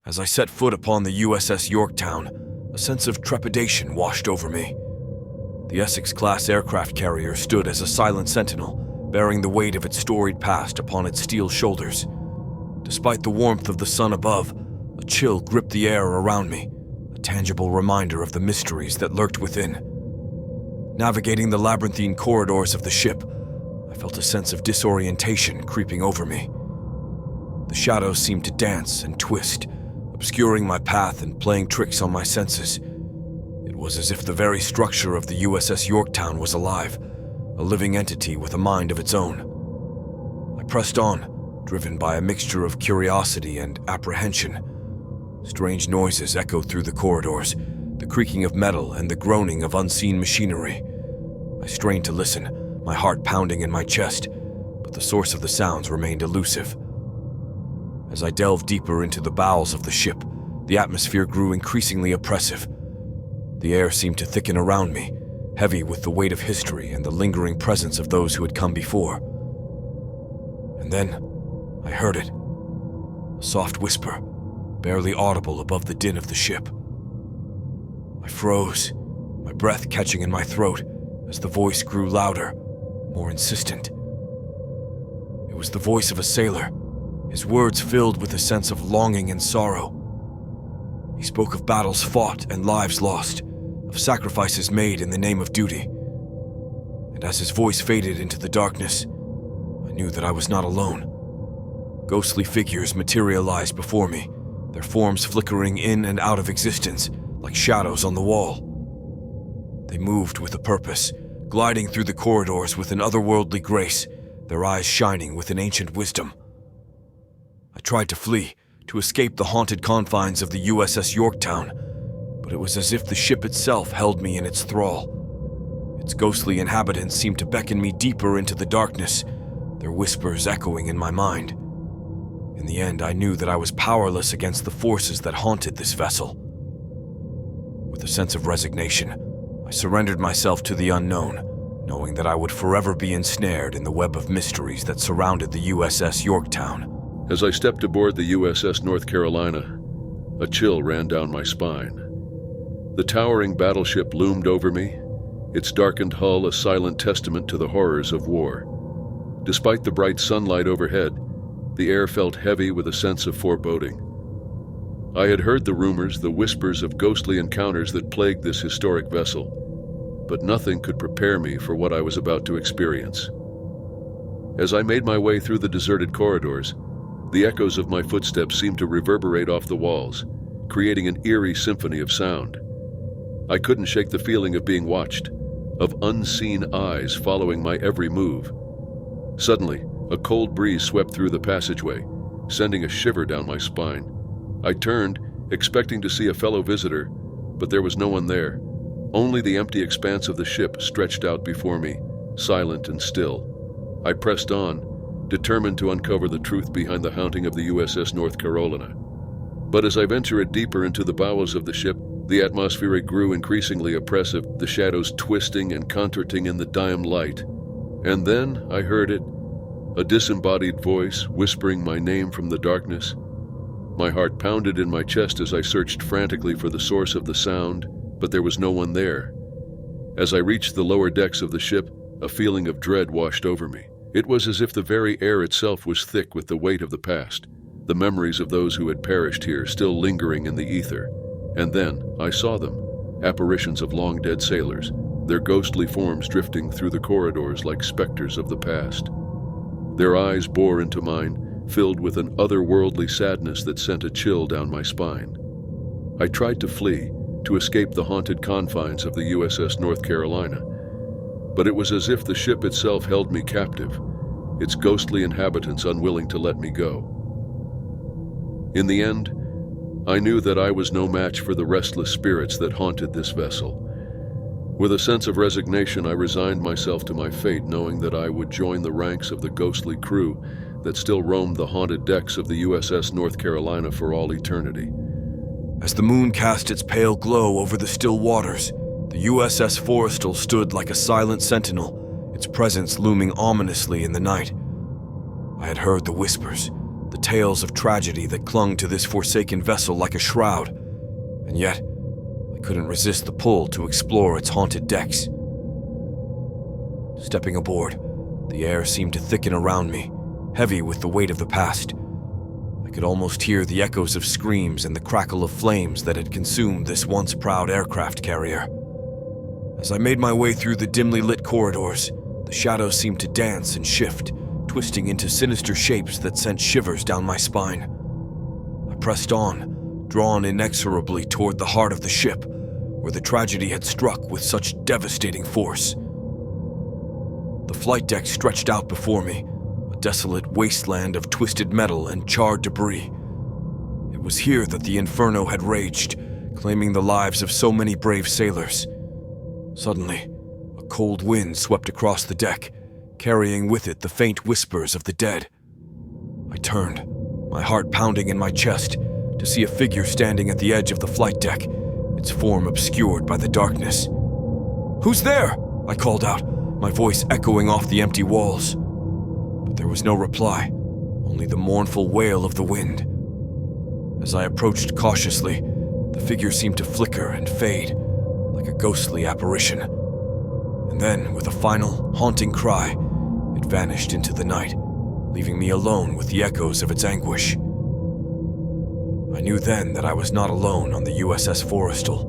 As I set foot upon the USS Yorktown, a sense of trepidation washed over me. The Essex-class aircraft carrier stood as a silent sentinel, bearing the weight of its storied past upon its steel shoulders. Despite the warmth of the sun above, a chill gripped the air around me, a tangible reminder of the mysteries that lurked within. Navigating the labyrinthine corridors of the ship, I felt a sense of disorientation creeping over me. The shadows seemed to dance and twist, obscuring my path and playing tricks on my senses. It was as if the very structure of the USS Yorktown was alive, a living entity with a mind of its own. I pressed on, driven by a mixture of curiosity and apprehension. Strange noises echoed through the corridors, the creaking of metal and the groaning of unseen machinery. I strained to listen, my heart pounding in my chest, but the source of the sounds remained elusive. As I delved deeper into the bowels of the ship, the atmosphere grew increasingly oppressive. The air seemed to thicken around me, heavy with the weight of history and the lingering presence of those who had come before. And then, I heard it. A soft whisper, barely audible above the din of the ship. I froze, my breath catching in my throat as the voice grew louder, more insistent. It was the voice of a sailor, his words filled with a sense of longing and sorrow. He spoke of battles fought and lives lost, of sacrifices made in the name of duty. And as his voice faded into the darkness, I knew that I was not alone. Ghostly figures materialized before me, their forms flickering in and out of existence like shadows on the wall. They moved with a purpose, gliding through the corridors with an otherworldly grace, their eyes shining with an ancient wisdom. I tried to flee, to escape the haunted confines of the USS Yorktown, but it was as if the ship itself held me in its thrall. Its ghostly inhabitants seemed to beckon me deeper into the darkness, their whispers echoing in my mind. In the end, I knew that I was powerless against the forces that haunted this vessel. With a sense of resignation, I surrendered myself to the unknown, knowing that I would forever be ensnared in the web of mysteries that surrounded the USS Yorktown. As I stepped aboard the USS North Carolina, a chill ran down my spine. The towering battleship loomed over me, its darkened hull a silent testament to the horrors of war. Despite the bright sunlight overhead, the air felt heavy with a sense of foreboding. I had heard the rumors, the whispers of ghostly encounters that plagued this historic vessel, but nothing could prepare me for what I was about to experience. As I made my way through the deserted corridors, the echoes of my footsteps seemed to reverberate off the walls, creating an eerie symphony of sound. I couldn't shake the feeling of being watched, of unseen eyes following my every move. Suddenly, a cold breeze swept through the passageway, sending a shiver down my spine. I turned, expecting to see a fellow visitor, but there was no one there. Only the empty expanse of the ship stretched out before me, silent and still. I pressed on, determined to uncover the truth behind the haunting of the USS North Carolina. But as I ventured deeper into the bowels of the ship, the atmosphere grew increasingly oppressive, the shadows twisting and contorting in the dim light. And then I heard it, a disembodied voice whispering my name from the darkness. My heart pounded in my chest as I searched frantically for the source of the sound, but there was no one there. As I reached the lower decks of the ship, a feeling of dread washed over me. It was as if the very air itself was thick with the weight of the past, the memories of those who had perished here still lingering in the ether. And then I saw them, apparitions of long-dead sailors, their ghostly forms drifting through the corridors like specters of the past. Their eyes bore into mine, filled with an otherworldly sadness that sent a chill down my spine. I tried to flee, to escape the haunted confines of the USS North Carolina, but it was as if the ship itself held me captive, its ghostly inhabitants unwilling to let me go. In the end, I knew that I was no match for the restless spirits that haunted this vessel. With a sense of resignation, I resigned myself to my fate, knowing that I would join the ranks of the ghostly crew that still roamed the haunted decks of the USS North Carolina for all eternity. As the moon cast its pale glow over the still waters, the USS Forrestal stood like a silent sentinel, its presence looming ominously in the night. I had heard the whispers, the tales of tragedy that clung to this forsaken vessel like a shroud, and yet I couldn't resist the pull to explore its haunted decks. Stepping aboard, the air seemed to thicken around me, heavy with the weight of the past. I could almost hear the echoes of screams and the crackle of flames that had consumed this once proud aircraft carrier. As I made my way through the dimly lit corridors, the shadows seemed to dance and shift, twisting into sinister shapes that sent shivers down my spine. I pressed on, drawn inexorably toward the heart of the ship, where the tragedy had struck with such devastating force. The flight deck stretched out before me, a desolate wasteland of twisted metal and charred debris. It was here that the inferno had raged, claiming the lives of so many brave sailors. Suddenly, a cold wind swept across the deck, carrying with it the faint whispers of the dead. I turned, my heart pounding in my chest, to see a figure standing at the edge of the flight deck, its form obscured by the darkness. "Who's there?" I called out, my voice echoing off the empty walls. But there was no reply, only the mournful wail of the wind. As I approached cautiously, the figure seemed to flicker and fade, like a ghostly apparition. And then, with a final, haunting cry, it vanished into the night, leaving me alone with the echoes of its anguish. I knew then that I was not alone on the USS Forrestal.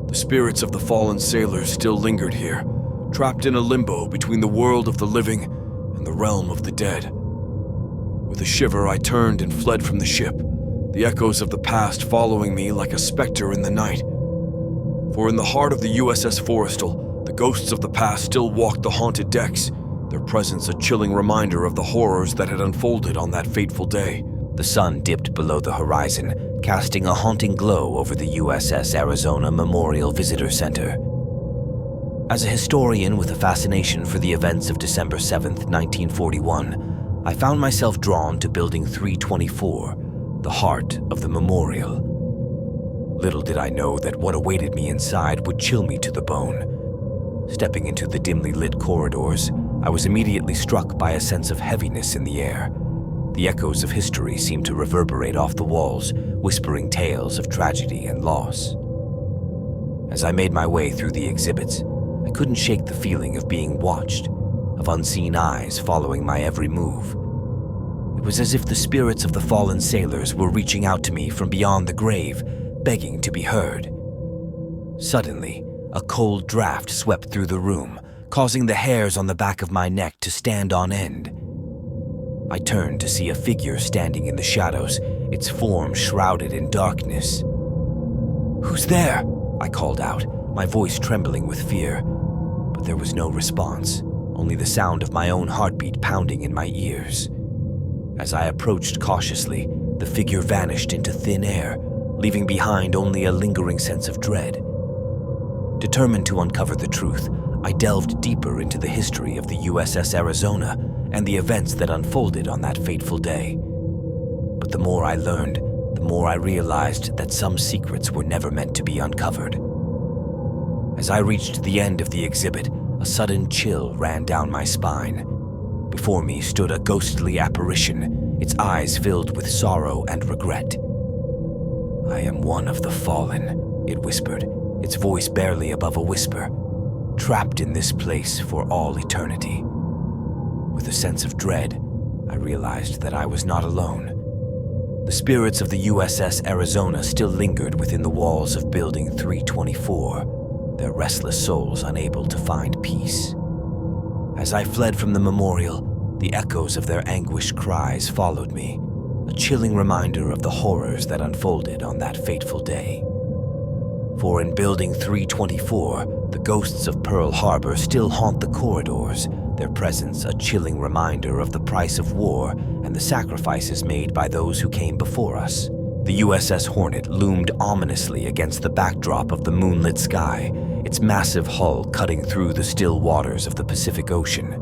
The spirits of the fallen sailors still lingered here, trapped in a limbo between the world of the living and the realm of the dead. With a shiver, I turned and fled from the ship, the echoes of the past following me like a specter in the night. For in the heart of the USS Forrestal, the ghosts of the past still walked the haunted decks, their presence a chilling reminder of the horrors that had unfolded on that fateful day. The sun dipped below the horizon, casting a haunting glow over the USS Arizona Memorial Visitor Center. As a historian with a fascination for the events of December 7th, 1941, I found myself drawn to Building 324, the heart of the memorial. Little did I know that what awaited me inside would chill me to the bone. Stepping into the dimly lit corridors, I was immediately struck by a sense of heaviness in the air. The echoes of history seemed to reverberate off the walls, whispering tales of tragedy and loss. As I made my way through the exhibits, I couldn't shake the feeling of being watched, of unseen eyes following my every move. It was as if the spirits of the fallen sailors were reaching out to me from beyond the grave, begging to be heard. Suddenly, a cold draft swept through the room, causing the hairs on the back of my neck to stand on end. I turned to see a figure standing in the shadows, its form shrouded in darkness. "Who's there?" I called out, my voice trembling with fear. But there was no response, only the sound of my own heartbeat pounding in my ears. As I approached cautiously, the figure vanished into thin air, leaving behind only a lingering sense of dread. Determined to uncover the truth, I delved deeper into the history of the USS Arizona and the events that unfolded on that fateful day. But the more I learned, the more I realized that some secrets were never meant to be uncovered. As I reached the end of the exhibit, a sudden chill ran down my spine. Before me stood a ghostly apparition, its eyes filled with sorrow and regret. "I am one of the fallen," it whispered, its voice barely above a whisper, "trapped in this place for all eternity." With a sense of dread, I realized that I was not alone. The spirits of the USS Arizona still lingered within the walls of Building 324, their restless souls unable to find peace. As I fled from the memorial, the echoes of their anguished cries followed me, a chilling reminder of the horrors that unfolded on that fateful day. For in Building 324, the ghosts of Pearl Harbor still haunt the corridors, their presence a chilling reminder of the price of war and the sacrifices made by those who came before us. The USS Hornet loomed ominously against the backdrop of the moonlit sky, its massive hull cutting through the still waters of the Pacific Ocean.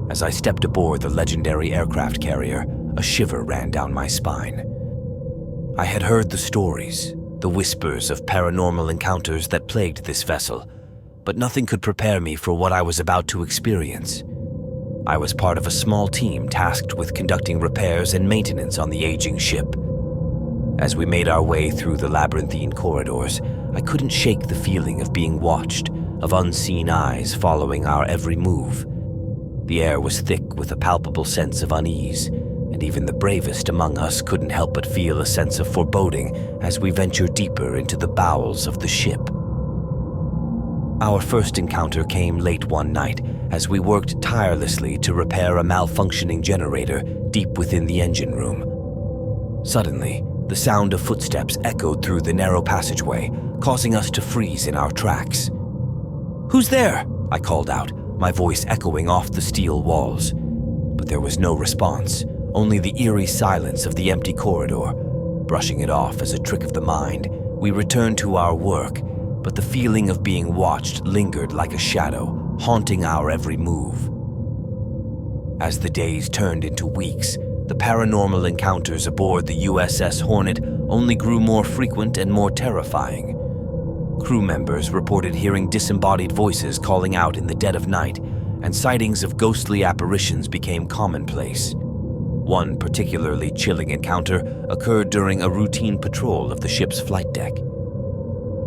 As I stepped aboard the legendary aircraft carrier, a shiver ran down my spine. I had heard the stories, the whispers of paranormal encounters that plagued this vessel, but nothing could prepare me for what I was about to experience. I was part of a small team tasked with conducting repairs and maintenance on the aging ship. As we made our way through the labyrinthine corridors, I couldn't shake the feeling of being watched, of unseen eyes following our every move. The air was thick with a palpable sense of unease, and even the bravest among us couldn't help but feel a sense of foreboding as we ventured deeper into the bowels of the ship. Our first encounter came late one night as we worked tirelessly to repair a malfunctioning generator deep within the engine room. Suddenly, the sound of footsteps echoed through the narrow passageway, causing us to freeze in our tracks. "Who's there?" I called out, my voice echoing off the steel walls. But there was no response, only the eerie silence of the empty corridor. Brushing it off as a trick of the mind, we returned to our work, but the feeling of being watched lingered like a shadow, haunting our every move. As the days turned into weeks, the paranormal encounters aboard the USS Hornet only grew more frequent and more terrifying. Crew members reported hearing disembodied voices calling out in the dead of night, and sightings of ghostly apparitions became commonplace. One particularly chilling encounter occurred during a routine patrol of the ship's flight deck.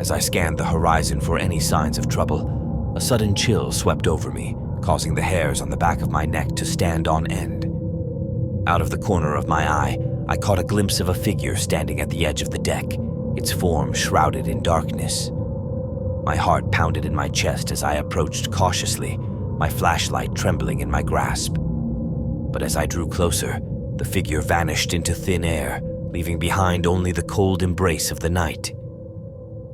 As I scanned the horizon for any signs of trouble, a sudden chill swept over me, causing the hairs on the back of my neck to stand on end. Out of the corner of my eye, I caught a glimpse of a figure standing at the edge of the deck, its form shrouded in darkness. My heart pounded in my chest as I approached cautiously, my flashlight trembling in my grasp. But as I drew closer, the figure vanished into thin air, leaving behind only the cold embrace of the night.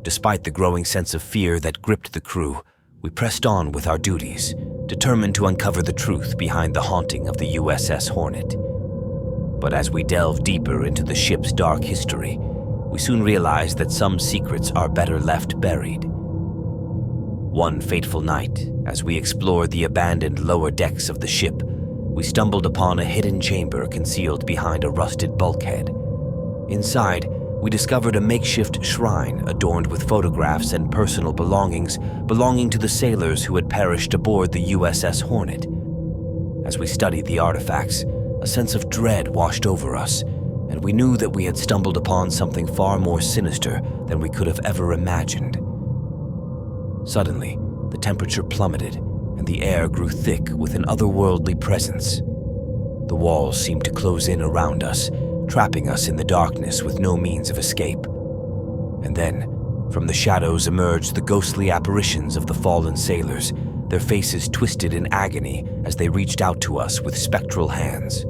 Despite the growing sense of fear that gripped the crew, we pressed on with our duties, determined to uncover the truth behind the haunting of the USS Hornet. But as we delved deeper into the ship's dark history, we soon realized that some secrets are better left buried. One fateful night, as we explored the abandoned lower decks of the ship, we stumbled upon a hidden chamber concealed behind a rusted bulkhead. Inside, we discovered a makeshift shrine adorned with photographs and personal belongings belonging to the sailors who had perished aboard the USS Hornet. As we studied the artifacts, a sense of dread washed over us, and we knew that we had stumbled upon something far more sinister than we could have ever imagined. Suddenly, the temperature plummeted, and the air grew thick with an otherworldly presence. The walls seemed to close in around us, trapping us in the darkness with no means of escape. And then, from the shadows emerged the ghostly apparitions of the fallen sailors, their faces twisted in agony as they reached out to us with spectral hands.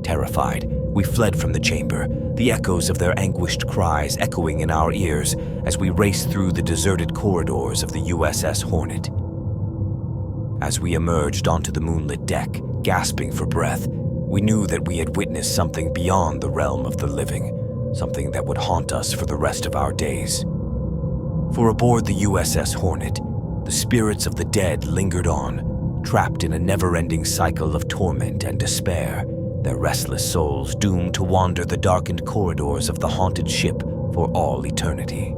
Terrified, we fled from the chamber, the echoes of their anguished cries echoing in our ears as we raced through the deserted corridors of the USS Hornet. As we emerged onto the moonlit deck, gasping for breath, we knew that we had witnessed something beyond the realm of the living, something that would haunt us for the rest of our days. For aboard the USS Hornet, the spirits of the dead lingered on, trapped in a never-ending cycle of torment and despair, their restless souls doomed to wander the darkened corridors of the haunted ship for all eternity.